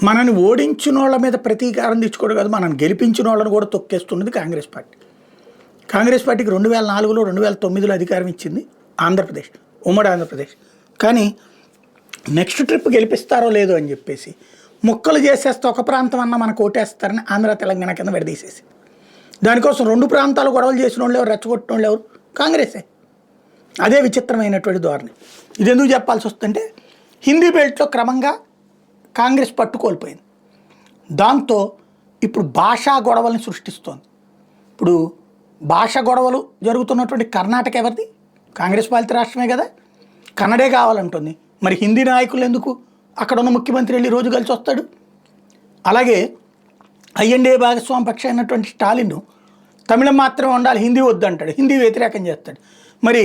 మనని ఓడించిన వాళ్ళ మీద ప్రతీకారం తెచ్చుకోవడం కాదు, మనల్ని గెలిపించిన వాళ్ళని కూడా తొక్కేస్తున్నది కాంగ్రెస్ పార్టీ. కాంగ్రెస్ పార్టీకి 2004లో 2009లో అధికారం ఇచ్చింది ఆంధ్రప్రదేశ్, ఉమ్మడి ఆంధ్రప్రదేశ్. కానీ నెక్స్ట్ ట్రిప్ గెలిపిస్తారో లేదో అని చెప్పేసి ముక్కలు చేసేస్తే ఒక ప్రాంతం అన్న మనకు ఓటేస్తారని ఆంధ్ర తెలంగాణ కింద విడదీసేసి, దానికోసం రెండు ప్రాంతాలు గొడవలు చేసిన వాళ్ళు ఎవరు, రెచ్చగొట్టిన వాళ్ళు ఎవరు? కాంగ్రెసే. అదే విచిత్రమైనటువంటి ధోరణి. ఇది ఎందుకు చెప్పాల్సి వస్తుందంటే హిందీ బెల్ట్లో క్రమంగా కాంగ్రెస్ పట్టు కోల్పోయింది. దాంతో ఇప్పుడు భాషా గొడవల్ని సృష్టిస్తోంది. ఇప్పుడు భాష గొడవలు జరుగుతున్నటువంటి కర్ణాటక ఎవరిది? కాంగ్రెస్ పాలిత రాష్ట్రమే కదా. కన్నడే కావాలంటుంది. మరి హిందీ నాయకులు ఎందుకు అక్కడ ఉన్న ముఖ్యమంత్రి వెళ్ళి రోజు కలిసి వస్తాడు? అలాగే ఐఎన్డీఏ భాగస్వామి పక్షం అయినటువంటి స్టాలిన్ తమిళం మాత్రమే ఉండాలి, హిందీ వద్దు అంటాడు, హిందీ వ్యతిరేకం చేస్తాడు. మరి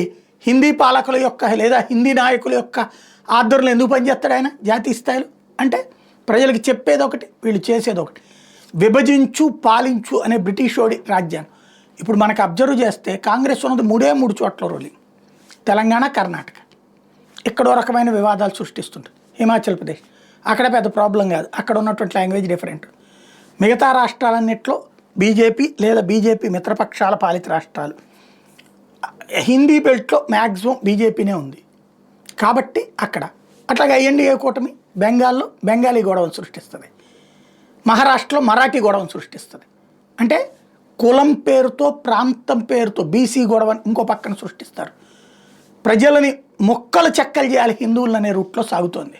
హిందీ పాలకుల యొక్క లేదా హిందీ నాయకుల యొక్క ఆధ్వర్యంలో ఎందుకు పనిచేస్తాడు ఆయన జాతీయ స్థాయిలో? అంటే ప్రజలకు చెప్పేది ఒకటి, వీళ్ళు చేసేది ఒకటి. విభజించు పాలించు అనే బ్రిటిష్ వాడి రాజ్యాన్ని ఇప్పుడు మనకు అబ్జర్వ్ చేస్తే కాంగ్రెస్ ఉన్నది 3 చోట్ల రోలింగ్. తెలంగాణ, కర్ణాటక ఎక్కడో రకమైన వివాదాలు సృష్టిస్తుంటుంది. హిమాచల్ ప్రదేశ్ అక్కడ పెద్ద ప్రాబ్లం కాదు, అక్కడ ఉన్నటువంటి లాంగ్వేజ్ డిఫరెంట్. మిగతా రాష్ట్రాలన్నింటిలో బీజేపీ లేదా బీజేపీ మిత్రపక్షాల పాలిత రాష్ట్రాలు, హిందీ బెల్ట్లో మ్యాక్సిమం బీజేపీనే ఉంది కాబట్టి అక్కడ. అట్లాగే ఐఎన్డీఏ కూటమి బెంగాల్లో బెంగాలీ గొడవను సృష్టిస్తుంది, మహారాష్ట్రలో మరాఠీ గొడవను సృష్టిస్తుంది. అంటే కులం పేరుతో ప్రాంతం పేరుతో బీసీ గొడవని ఇంకో పక్కన సృష్టిస్తారు. ప్రజలని మొక్కలు చెక్కలు చేయాలి హిందువులు అనే రూట్లో సాగుతోంది.